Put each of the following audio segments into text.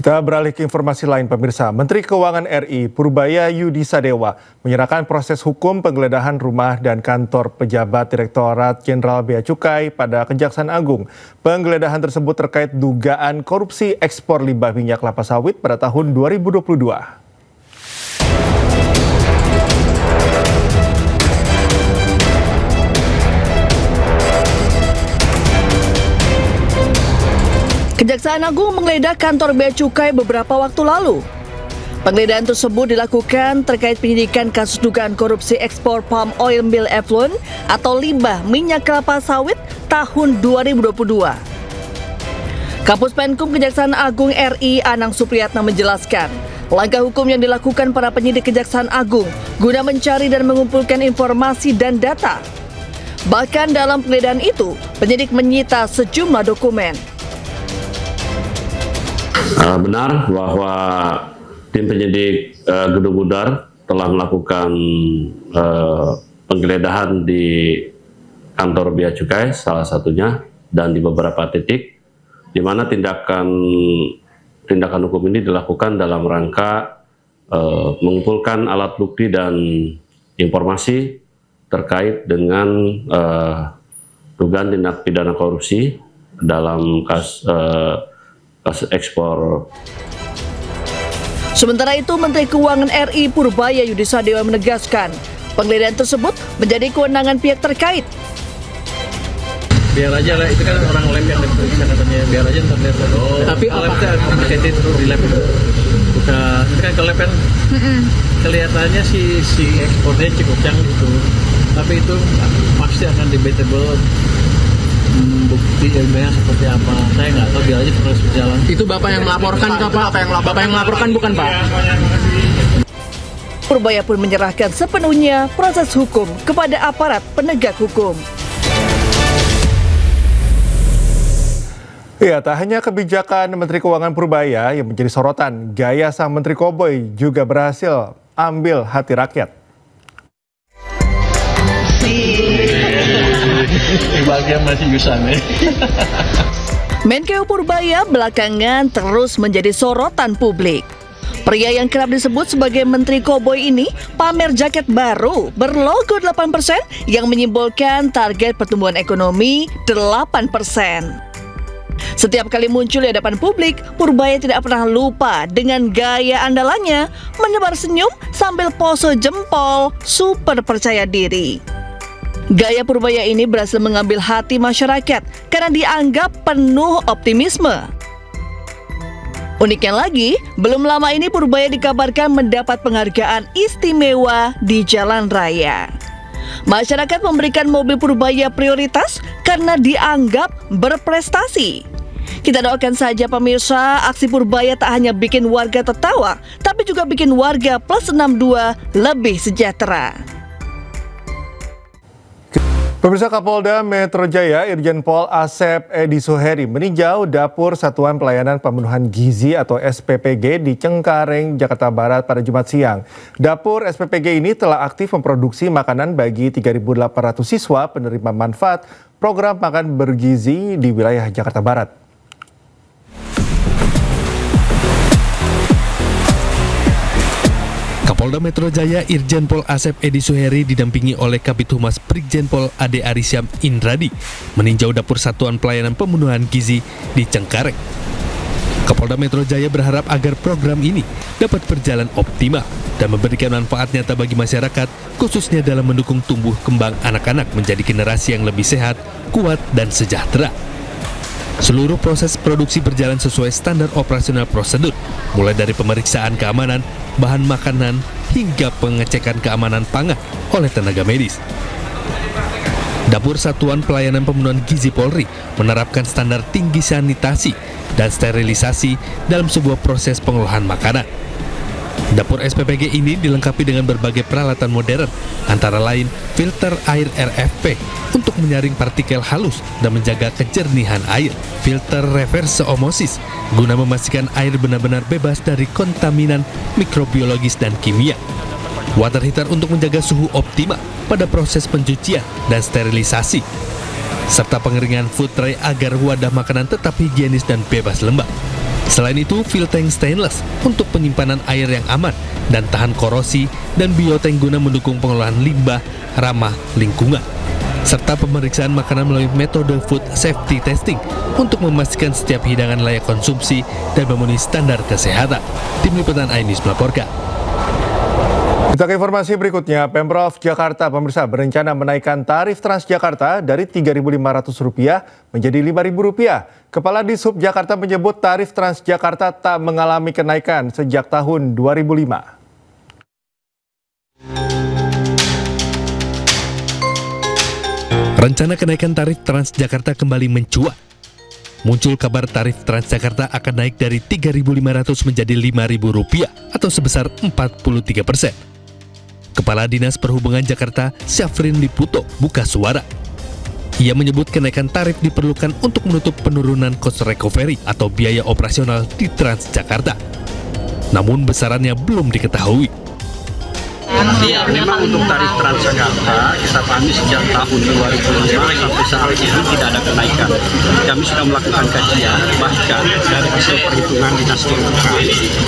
Kita beralih ke informasi lain, pemirsa. Menteri Keuangan RI Purbaya Yudi Sadewa menyerahkan proses hukum penggeledahan rumah dan kantor pejabat Direktorat Jenderal Bea Cukai pada Kejaksaan Agung. Penggeledahan tersebut terkait dugaan korupsi ekspor limbah minyak kelapa sawit pada tahun 2022. Kejaksaan Agung menggeledah kantor Bea Cukai beberapa waktu lalu. Penggeledahan tersebut dilakukan terkait penyidikan kasus dugaan korupsi ekspor palm oil mill effluent atau limbah minyak kelapa sawit tahun 2022. Kapus Penkum Kejaksaan Agung RI Anang Supriyatna menjelaskan, langkah hukum yang dilakukan para penyidik Kejaksaan Agung guna mencari dan mengumpulkan informasi dan data. Bahkan dalam penggeledahan itu, penyidik menyita sejumlah dokumen. Benar bahwa tim penyidik Gedung Udar telah melakukan penggeledahan di kantor Bea Cukai salah satunya dan di beberapa titik di mana tindakan hukum ini dilakukan dalam rangka mengumpulkan alat bukti dan informasi terkait dengan dugaan tindak pidana korupsi dalam kasus ekspor. Sementara itu, Menteri Keuangan RI Purbaya Yudi Sadewa menegaskan, penggeledahan tersebut menjadi kewenangan pihak terkait. Biar aja lah, itu kan orang lab yang diperiksa katanya, biar aja ntar lihat. Tapi apakah complicated di lab itu? Bukan, itu kan ke lab kan kelihatannya si ekspornya cukup canggih gitu. Tapi itu pasti akan debatable. Bukti ilmiah seperti apa, saya nggak tahu, biar aja terus berjalan. Itu Bapak yang melaporkan ke Pak? Bapak yang melaporkan bukan Pak? Purbaya pun menyerahkan sepenuhnya proses hukum kepada aparat penegak hukum. Ya, tak hanya kebijakan Menteri Keuangan Purbaya yang menjadi sorotan, gaya sang Menteri Koboi juga berhasil ambil hati rakyat. Bagian masih Yusan ya. Menkeu Purbaya belakangan terus menjadi sorotan publik. Pria yang kerap disebut sebagai Menteri Koboi ini pamer jaket baru berlogo 8% yang menyimbolkan target pertumbuhan ekonomi 8%. Setiap kali muncul di hadapan publik, Purbaya tidak pernah lupa dengan gaya andalannya, menebar senyum sambil pose jempol, super percaya diri. Gaya Purbaya ini berhasil mengambil hati masyarakat karena dianggap penuh optimisme. Uniknya lagi, belum lama ini Purbaya dikabarkan mendapat penghargaan istimewa di jalan raya. Masyarakat memberikan mobil Purbaya prioritas karena dianggap berprestasi. Kita doakan saja pemirsa, aksi Purbaya tak hanya bikin warga tertawa, tapi juga bikin warga plus 62 lebih sejahtera. Pemirsa, Kapolda Metro Jaya Irjen Pol Asep Edi Suheri meninjau dapur Satuan Pelayanan Pemenuhan Gizi atau SPPG di Cengkareng, Jakarta Barat pada Jumat siang. Dapur SPPG ini telah aktif memproduksi makanan bagi 3.800 siswa penerima manfaat program makan bergizi di wilayah Jakarta Barat. Kapolda Metro Jaya Irjen Pol Asep Edi Suheri didampingi oleh Kabid Humas Brigjen Pol Ade Arisyam Indradi meninjau dapur Satuan Pelayanan Pemenuhan Gizi di Cengkareng. Kapolda Metro Jaya berharap agar program ini dapat berjalan optimal dan memberikan manfaat nyata bagi masyarakat, khususnya dalam mendukung tumbuh kembang anak-anak menjadi generasi yang lebih sehat, kuat, dan sejahtera. Seluruh proses produksi berjalan sesuai standar operasional prosedur, mulai dari pemeriksaan keamanan, bahan makanan, hingga pengecekan keamanan pangan oleh tenaga medis. Dapur Satuan Pelayanan Pemenuhan Gizi Polri menerapkan standar tinggi sanitasi dan sterilisasi dalam sebuah proses pengolahan makanan. Dapur SPPG ini dilengkapi dengan berbagai peralatan modern, antara lain filter air RFP untuk menyaring partikel halus dan menjaga kejernihan air, filter reverse osmosis guna memastikan air benar-benar bebas dari kontaminan mikrobiologis dan kimia, water heater untuk menjaga suhu optimal pada proses pencucian dan sterilisasi, serta pengeringan food tray agar wadah makanan tetap higienis dan bebas lembab. Selain itu, fuel tank stainless untuk penyimpanan air yang aman dan tahan korosi, dan biotank guna mendukung pengelolaan limbah ramah lingkungan. Serta pemeriksaan makanan melalui metode food safety testing untuk memastikan setiap hidangan layak konsumsi dan memenuhi standar kesehatan. Tim Liputan iNews melaporkan. Kita ke informasi berikutnya, Pemprov Jakarta pemirsa berencana menaikkan tarif Transjakarta dari Rp3.500 menjadi Rp5.000. Kepala Dishub Jakarta menyebut tarif Transjakarta tak mengalami kenaikan sejak tahun 2005. Rencana kenaikan tarif Transjakarta kembali mencuat. Muncul kabar tarif Transjakarta akan naik dari Rp3.500 menjadi Rp5.000 atau sebesar 43%. Kepala Dinas Perhubungan Jakarta, Syafrin Liputo, buka suara. Ia menyebut kenaikan tarif diperlukan untuk menutup penurunan cost recovery atau biaya operasional di Transjakarta. Namun besarannya belum diketahui. Ya, memang untuk tarif Transjakarta kita pahami sejak tahun 2005 sampai saat ini tidak ada kenaikan. Kami sudah melakukan kajian, bahkan dari hasil perhitungan dinas perhubungan,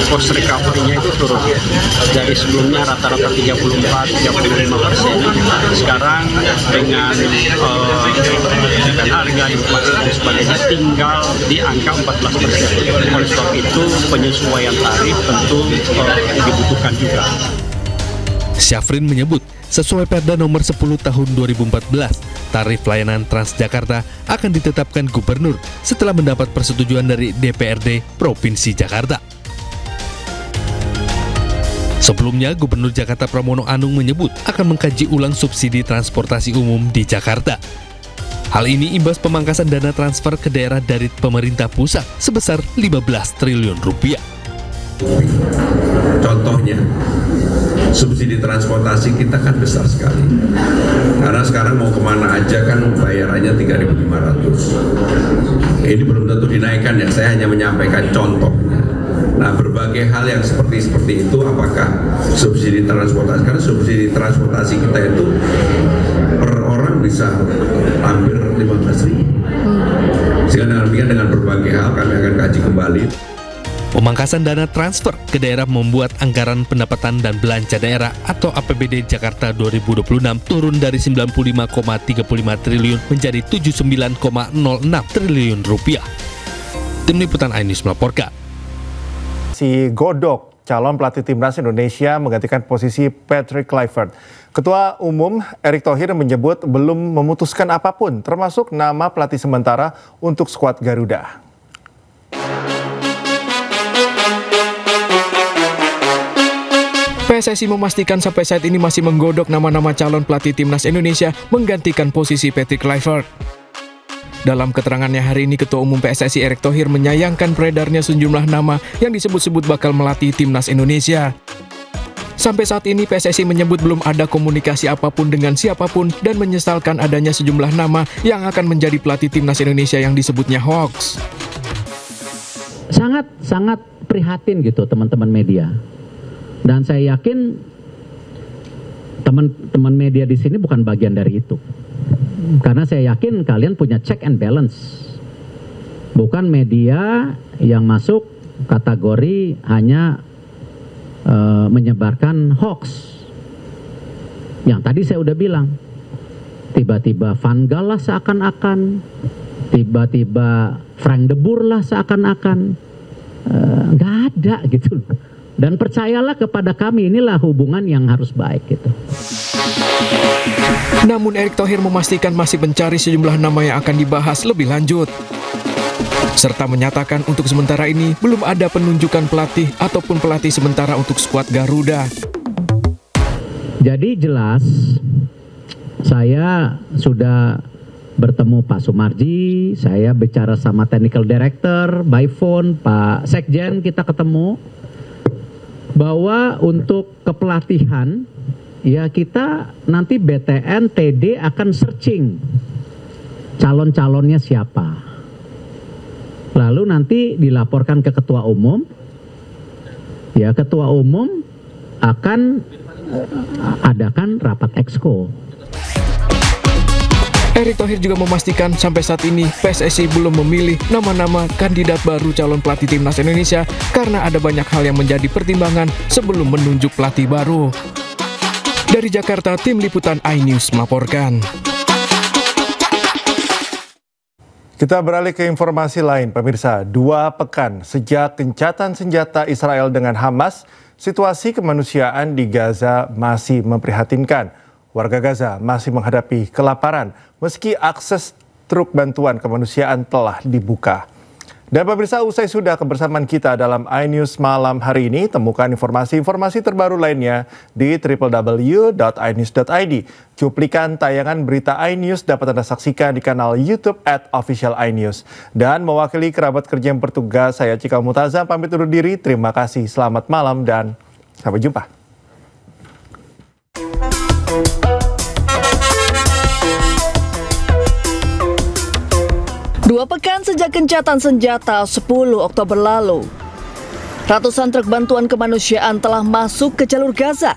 cost recovery-nya itu turun. Dari sebelumnya rata-rata 34-35%, sekarang dengan harga inflasi dan sebagainya tinggal di angka 14%. Oleh sebab itu penyesuaian tarif tentu dibutuhkan juga. Syafrin menyebut, sesuai Perda nomor 10 tahun 2014, tarif layanan Transjakarta akan ditetapkan gubernur setelah mendapat persetujuan dari DPRD Provinsi Jakarta. Sebelumnya, Gubernur Jakarta Pramono Anung menyebut akan mengkaji ulang subsidi transportasi umum di Jakarta. Hal ini imbas pemangkasan dana transfer ke daerah dari pemerintah pusat sebesar Rp15 triliun. Contohnya, subsidi transportasi kita kan besar sekali. Karena sekarang mau kemana aja kan bayarannya Rp3.500. Ini belum tentu dinaikkan ya, saya hanya menyampaikan contohnya. Nah, berbagai hal yang seperti itu, apakah subsidi transportasi, karena subsidi transportasi kita itu per orang bisa hampir 15.000. Sehingga dengan berbagai hal kami akan kaji kembali. Pemangkasan dana transfer ke daerah membuat anggaran pendapatan dan belanja daerah atau APBD Jakarta 2026 turun dari Rp95,35 triliun menjadi Rp79,06 triliun. Tim Liputan iNews melaporkan. Si Godok, calon pelatih timnas Indonesia menggantikan posisi Patrick Kluivert. Ketua Umum Erick Thohir menyebut belum memutuskan apapun, termasuk nama pelatih sementara untuk skuad Garuda. PSSI memastikan sampai saat ini masih menggodok nama-nama calon pelatih timnas Indonesia menggantikan posisi Patrick Kluivert. Dalam keterangannya hari ini, Ketua Umum PSSI Erick Thohir menyayangkan beredarnya sejumlah nama yang disebut-sebut bakal melatih timnas Indonesia. Sampai saat ini PSSI menyebut belum ada komunikasi apapun dengan siapapun dan menyesalkan adanya sejumlah nama yang akan menjadi pelatih timnas Indonesia yang disebutnya hoax. Sangat prihatin gitu teman-teman media. Dan saya yakin teman-teman media di sini bukan bagian dari itu. Karena saya yakin kalian punya check and balance. Bukan media yang masuk kategori hanya menyebarkan hoax. Yang tadi saya udah bilang, tiba-tiba Van Gaal lah seakan-akan, tiba-tiba Frank de Boer lah seakan-akan, nggak ada gitu. Dan percayalah kepada kami, inilah hubungan yang harus baik gitu. Namun Erick Thohir memastikan masih mencari sejumlah nama yang akan dibahas lebih lanjut. Serta menyatakan untuk sementara ini belum ada penunjukan pelatih ataupun pelatih sementara untuk skuad Garuda. Jadi jelas saya sudah bertemu Pak Sumarji, saya bicara sama technical director, by phone, Pak Sekjen kita ketemu. Bahwa untuk kepelatihan, ya kita nanti BTN, TD akan searching calon-calonnya siapa. Lalu nanti dilaporkan ke Ketua Umum, ya Ketua Umum akan adakan rapat exco. Erick Thohir juga memastikan sampai saat ini PSSI belum memilih nama-nama kandidat baru calon pelatih timnas Indonesia karena ada banyak hal yang menjadi pertimbangan sebelum menunjuk pelatih baru. Dari Jakarta, tim liputan iNews melaporkan. Kita beralih ke informasi lain, pemirsa. 2 pekan sejak gencatan senjata Israel dengan Hamas, situasi kemanusiaan di Gaza masih memprihatinkan. Warga Gaza masih menghadapi kelaparan meski akses truk bantuan kemanusiaan telah dibuka. Dan pemirsa, usai sudah kebersamaan kita dalam iNews malam hari ini, temukan informasi-informasi terbaru lainnya di www.inews.id. Cuplikan tayangan berita iNews dapat Anda saksikan di kanal YouTube @officialinews. Dan mewakili kerabat kerja yang bertugas, saya Cikal Mutaza pamit undur diri. Terima kasih, selamat malam dan sampai jumpa. Dua pekan sejak gencatan senjata 10 Oktober lalu, ratusan truk bantuan kemanusiaan telah masuk ke jalur Gaza.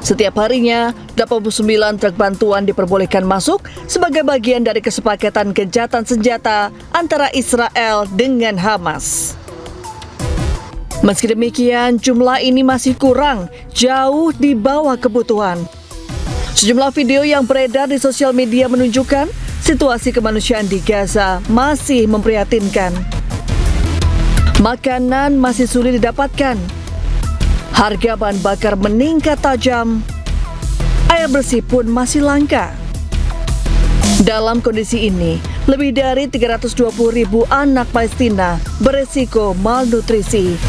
Setiap harinya, 89 truk bantuan diperbolehkan masuk sebagai bagian dari kesepakatan gencatan senjata antara Israel dengan Hamas. Meski demikian, jumlah ini masih kurang, jauh di bawah kebutuhan. Sejumlah video yang beredar di sosial media menunjukkan situasi kemanusiaan di Gaza masih memprihatinkan. Makanan masih sulit didapatkan. Harga bahan bakar meningkat tajam. Air bersih pun masih langka. Dalam kondisi ini, lebih dari 320.000 anak Palestina beresiko malnutrisi.